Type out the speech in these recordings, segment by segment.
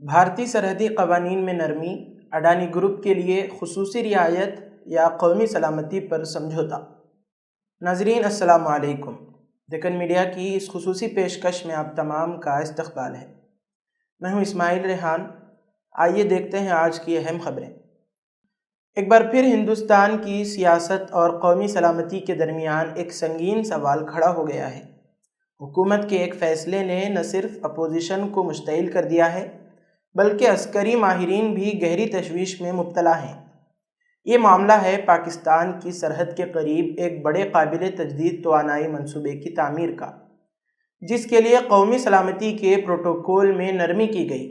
بھارتی سرحدی قوانین میں نرمی، اڈانی گروپ کے لیے خصوصی رعایت یا قومی سلامتی پر سمجھوتا۔ ناظرین السلام علیکم۔ دکن میڈیا کی اس خصوصی پیشکش میں آپ تمام کا استقبال ہے۔ میں ہوں اسماعیل ریحان۔ آئیے دیکھتے ہیں آج کی اہم خبریں۔ ایک بار پھر ہندوستان کی سیاست اور قومی سلامتی کے درمیان ایک سنگین سوال کھڑا ہو گیا ہے۔ حکومت کے ایک فیصلے نے نہ صرف اپوزیشن کو مشتعل کر دیا ہے بلکہ عسکری ماہرین بھی گہری تشویش میں مبتلا ہیں۔ یہ معاملہ ہے پاکستان کی سرحد کے قریب ایک بڑے قابل تجدید توانائی منصوبے کی تعمیر کا، جس کے لیے قومی سلامتی کے پروٹوکول میں نرمی کی گئی۔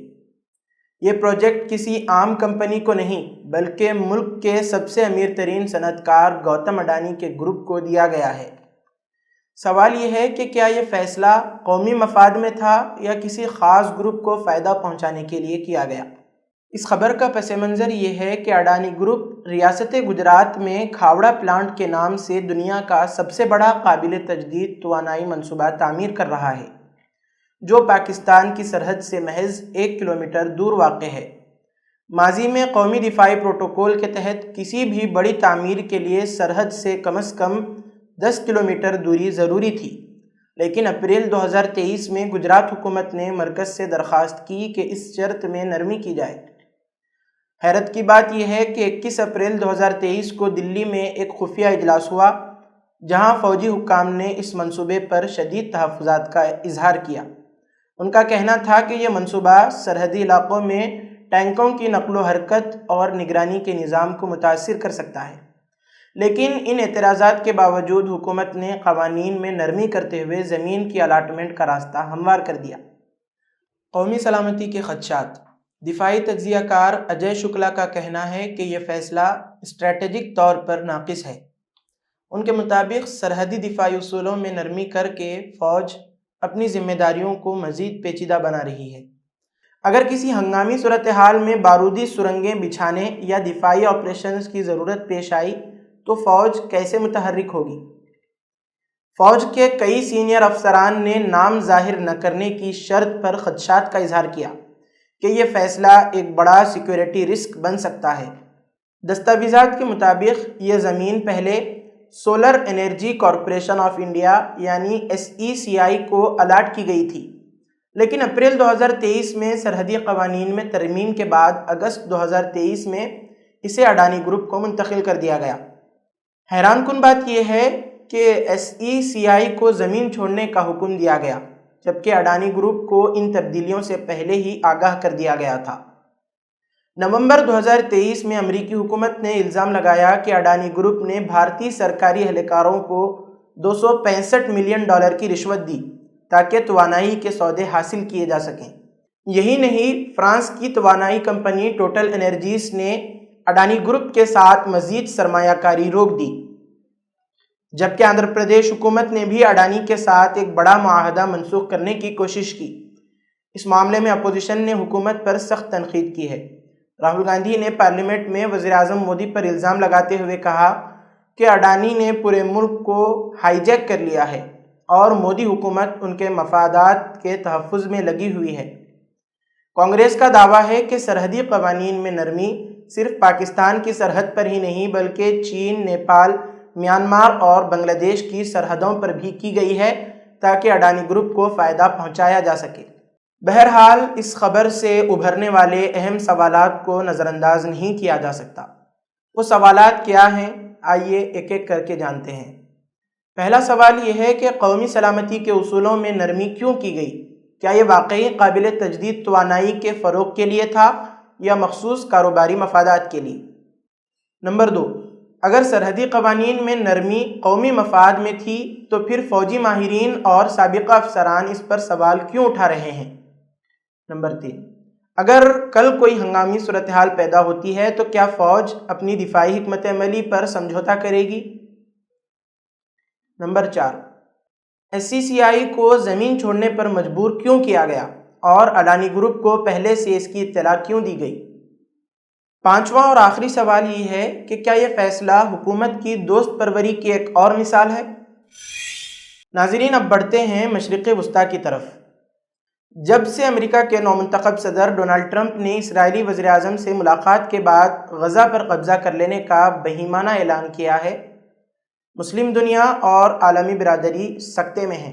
یہ پروجیکٹ کسی عام کمپنی کو نہیں بلکہ ملک کے سب سے امیر ترین صنعت کار گوتم اڈانی کے گروپ کو دیا گیا ہے۔ سوال یہ ہے کہ کیا یہ فیصلہ قومی مفاد میں تھا یا کسی خاص گروپ کو فائدہ پہنچانے کے لیے کیا گیا؟ اس خبر کا پس منظر یہ ہے کہ اڈانی گروپ ریاست گجرات میں کھاوڑا پلانٹ کے نام سے دنیا کا سب سے بڑا قابل تجدید توانائی منصوبہ تعمیر کر رہا ہے، جو پاکستان کی سرحد سے محض 1 کلومیٹر دور واقع ہے۔ ماضی میں قومی دفاعی پروٹوکول کے تحت کسی بھی بڑی تعمیر کے لیے سرحد سے کم از کم 10 کلومیٹر دوری ضروری تھی، لیکن اپریل 2023 میں گجرات حکومت نے مرکز سے درخواست کی کہ اس شرط میں نرمی کی جائے۔ حیرت کی بات یہ ہے کہ 21 اپریل 2023 کو دلی میں ایک خفیہ اجلاس ہوا، جہاں فوجی حکام نے اس منصوبے پر شدید تحفظات کا اظہار کیا۔ ان کا کہنا تھا کہ یہ منصوبہ سرحدی علاقوں میں ٹینکوں کی نقل و حرکت اور نگرانی کے نظام کو متاثر کر سکتا ہے، لیکن ان اعتراضات کے باوجود حکومت نے قوانین میں نرمی کرتے ہوئے زمین کی الاٹمنٹ کا راستہ ہموار کر دیا۔ قومی سلامتی کے خدشات۔ دفاعی تجزیہ کار اجے شکلا کا کہنا ہے کہ یہ فیصلہ اسٹریٹجک طور پر ناقص ہے۔ ان کے مطابق سرحدی دفاعی اصولوں میں نرمی کر کے فوج اپنی ذمہ داریوں کو مزید پیچیدہ بنا رہی ہے۔ اگر کسی ہنگامی صورتحال میں بارودی سرنگیں بچھانے یا دفاعی آپریشنز کی ضرورت پیش آئی تو فوج کیسے متحرک ہوگی؟ فوج کے کئی سینئر افسران نے نام ظاہر نہ کرنے کی شرط پر خدشات کا اظہار کیا کہ یہ فیصلہ ایک بڑا سیکیورٹی رسک بن سکتا ہے۔ دستاویزات کے مطابق یہ زمین پہلے solar energy corporation of India یعنی SECI کو الاٹ کی گئی تھی، لیکن اپریل 2023 میں سرحدی قوانین میں ترمیم کے بعد اگست 2023 میں اسے اڈانی گروپ کو منتقل کر دیا گیا۔ حیران کن بات یہ ہے کہ SECI کو زمین چھوڑنے کا حکم دیا گیا، جبکہ اڈانی گروپ کو ان تبدیلیوں سے پہلے ہی آگاہ کر دیا گیا تھا۔ نومبر 2023 میں امریکی حکومت نے الزام لگایا کہ اڈانی گروپ نے بھارتی سرکاری اہلکاروں کو $265 ملین کی رشوت دی تاکہ توانائی کے سودے حاصل کیے جا سکیں۔ یہی نہیں، فرانس کی توانائی کمپنی ٹوٹل انرجیز نے اڈانی گروپ کے ساتھ مزید سرمایہ کاری روک دی، جبکہ آندھرا پردیش حکومت نے بھی اڈانی کے ساتھ ایک بڑا معاہدہ منسوخ کرنے کی کوشش کی۔ اس معاملے میں اپوزیشن نے حکومت پر سخت تنقید کی ہے۔ راہل گاندھی نے پارلیمنٹ میں وزیر اعظم مودی پر الزام لگاتے ہوئے کہا کہ اڈانی نے پورے ملک کو ہائی جیک کر لیا ہے اور مودی حکومت ان کے مفادات کے تحفظ میں لگی ہوئی ہے۔ کانگریس کا دعویٰ ہے کہ سرحدی قوانین میں نرمی صرف پاکستان کی سرحد پر ہی نہیں بلکہ چین، نیپال، میانمار اور بنگلہ دیش کی سرحدوں پر بھی کی گئی ہے تاکہ اڈانی گروپ کو فائدہ پہنچایا جا سکے۔ بہرحال اس خبر سے ابھرنے والے اہم سوالات کو نظر انداز نہیں کیا جا سکتا۔ وہ سوالات کیا ہیں؟ آئیے ایک ایک کر کے جانتے ہیں۔ پہلا سوال یہ ہے کہ قومی سلامتی کے اصولوں میں نرمی کیوں کی گئی؟ کیا یہ واقعی قابل تجدید توانائی کے فروغ کے لیے تھا یا مخصوص کاروباری مفادات کے لیے؟ نمبر 2، اگر سرحدی قوانین میں نرمی قومی مفاد میں تھی تو پھر فوجی ماہرین اور سابقہ افسران اس پر سوال کیوں اٹھا رہے ہیں؟ نمبر 3، اگر کل کوئی ہنگامی صورتحال پیدا ہوتی ہے تو کیا فوج اپنی دفاعی حکمت عملی پر سمجھوتا کرے گی؟ نمبر 4، SECI کو زمین چھوڑنے پر مجبور کیوں کیا گیا اور اڈانی گروپ کو پہلے سے اس کی اطلاع کیوں دی گئی؟ پانچواں اور آخری سوال یہ ہے کہ کیا یہ فیصلہ حکومت کی دوست پروری کی ایک اور مثال ہے؟ ناظرین، اب بڑھتے ہیں مشرق وسطیٰ کی طرف۔ جب سے امریکہ کے نومنتخب صدر ڈونلڈ ٹرمپ نے اسرائیلی وزیر اعظم سے ملاقات کے بعد غزہ پر قبضہ کر لینے کا بہیمانہ اعلان کیا ہے، مسلم دنیا اور عالمی برادری سکتے میں ہے۔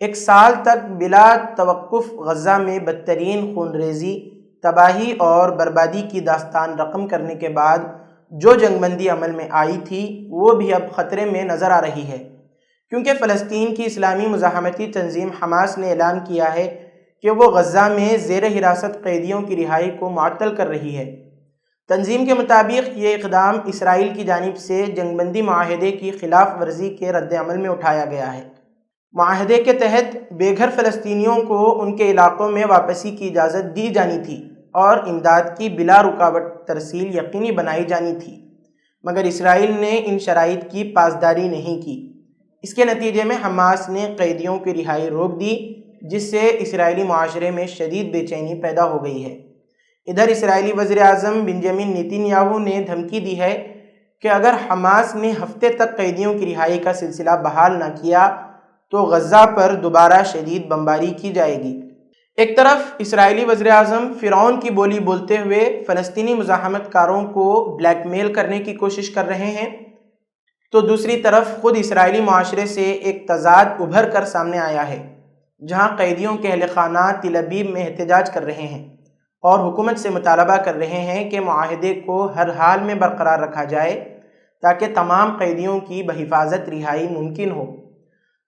ایک سال تک بلا توقف غزہ میں بدترین خون ریزی، تباہی اور بربادی کی داستان رقم کرنے کے بعد جو جنگ بندی عمل میں آئی تھی وہ بھی اب خطرے میں نظر آ رہی ہے، کیونکہ فلسطین کی اسلامی مزاحمتی تنظیم حماس نے اعلان کیا ہے کہ وہ غزہ میں زیر حراست قیدیوں کی رہائی کو معطل کر رہی ہے۔ تنظیم کے مطابق یہ اقدام اسرائیل کی جانب سے جنگ بندی معاہدے کی خلاف ورزی کے رد عمل میں اٹھایا گیا ہے۔ معاہدے کے تحت بے گھر فلسطینیوں کو ان کے علاقوں میں واپسی کی اجازت دی جانی تھی اور امداد کی بلا رکاوٹ ترسیل یقینی بنائی جانی تھی، مگر اسرائیل نے ان شرائط کی پاسداری نہیں کی۔ اس کے نتیجے میں حماس نے قیدیوں کی رہائی روک دی، جس سے اسرائیلی معاشرے میں شدید بے چینی پیدا ہو گئی ہے۔ ادھر اسرائیلی وزیر اعظم بنجامن نیتن یاہو نے دھمکی دی ہے کہ اگر حماس نے ہفتے تک قیدیوں کی رہائی کا سلسلہ بحال نہ کیا تو غزہ پر دوبارہ شدید بمباری کی جائے گی۔ ایک طرف اسرائیلی وزیر اعظم فرعون کی بولی بولتے ہوئے فلسطینی مزاحمت کاروں کو بلیک میل کرنے کی کوشش کر رہے ہیں، تو دوسری طرف خود اسرائیلی معاشرے سے ایک تضاد ابھر کر سامنے آیا ہے، جہاں قیدیوں کے اہل خانہ تل ابیب میں احتجاج کر رہے ہیں اور حکومت سے مطالبہ کر رہے ہیں کہ معاہدے کو ہر حال میں برقرار رکھا جائے تاکہ تمام قیدیوں کی بحفاظت رہائی ممکن ہو۔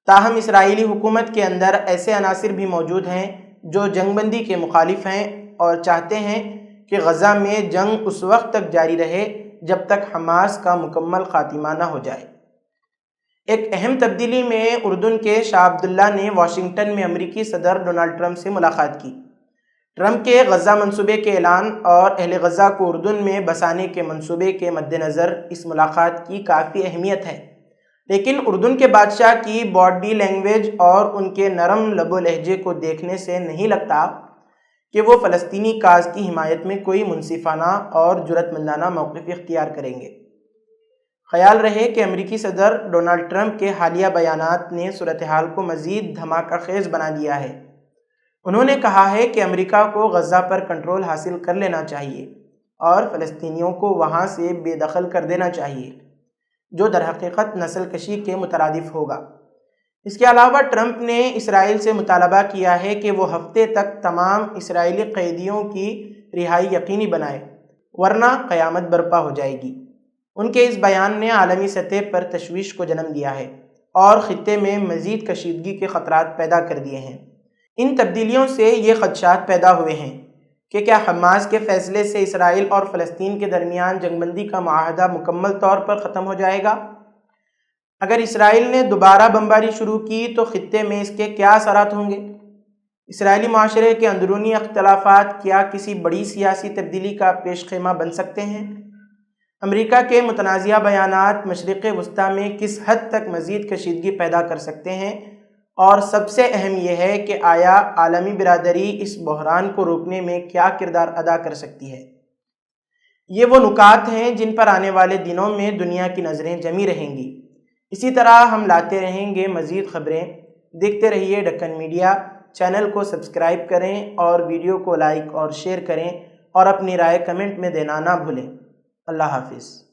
تاہم اسرائیلی حکومت کے اندر ایسے عناصر بھی موجود ہیں جو جنگ بندی کے مخالف ہیں اور چاہتے ہیں کہ غزہ میں جنگ اس وقت تک جاری رہے جب تک حماس کا مکمل خاتمہ نہ ہو جائے۔ ایک اہم تبدیلی میں اردن کے شاہ عبداللہ نے واشنگٹن میں امریکی صدر ڈونلڈ ٹرمپ سے ملاقات کی۔ ٹرمپ کے غزہ منصوبے کے اعلان اور اہل غزہ کو اردن میں بسانے کے منصوبے کے مد نظر اس ملاقات کی کافی اہمیت ہے، لیکن اردن کے بادشاہ کی باڈی لینگویج اور ان کے نرم لب و لہجے کو دیکھنے سے نہیں لگتا کہ وہ فلسطینی کاز کی حمایت میں کوئی منصفانہ اور جرأت مندانہ موقف اختیار کریں گے۔ خیال رہے کہ امریکی صدر ڈونلڈ ٹرمپ کے حالیہ بیانات نے صورتحال کو مزید دھماکہ خیز بنا دیا ہے۔ انہوں نے کہا ہے کہ امریکہ کو غزہ پر کنٹرول حاصل کر لینا چاہیے اور فلسطینیوں کو وہاں سے بے دخل کر دینا چاہیے، جو در حقیقت نسل کشی کے مترادف ہوگا۔ اس کے علاوہ ٹرمپ نے اسرائیل سے مطالبہ کیا ہے کہ وہ ہفتے تک تمام اسرائیلی قیدیوں کی رہائی یقینی بنائے، ورنہ قیامت برپا ہو جائے گی۔ ان کے اس بیان نے عالمی سطح پر تشویش کو جنم دیا ہے اور خطے میں مزید کشیدگی کے خطرات پیدا کر دیے ہیں۔ ان تبدیلیوں سے یہ خدشات پیدا ہوئے ہیں کہ کیا حماس کے فیصلے سے اسرائیل اور فلسطین کے درمیان جنگ بندی کا معاہدہ مکمل طور پر ختم ہو جائے گا؟ اگر اسرائیل نے دوبارہ بمباری شروع کی تو خطے میں اس کے کیا اثرات ہوں گے؟ اسرائیلی معاشرے کے اندرونی اختلافات کیا کسی بڑی سیاسی تبدیلی کا پیش خیمہ بن سکتے ہیں؟ امریکہ کے متنازعہ بیانات مشرق وسطیٰ میں کس حد تک مزید کشیدگی پیدا کر سکتے ہیں؟ اور سب سے اہم یہ ہے کہ آیا عالمی برادری اس بحران کو روکنے میں کیا کردار ادا کر سکتی ہے؟ یہ وہ نکات ہیں جن پر آنے والے دنوں میں دنیا کی نظریں جمی رہیں گی۔ اسی طرح ہم لاتے رہیں گے مزید خبریں۔ دیکھتے رہیے ڈکن میڈیا۔ چینل کو سبسکرائب کریں اور ویڈیو کو لائک اور شیئر کریں اور اپنی رائے کمنٹ میں دینا نہ بھولیں۔ اللہ حافظ۔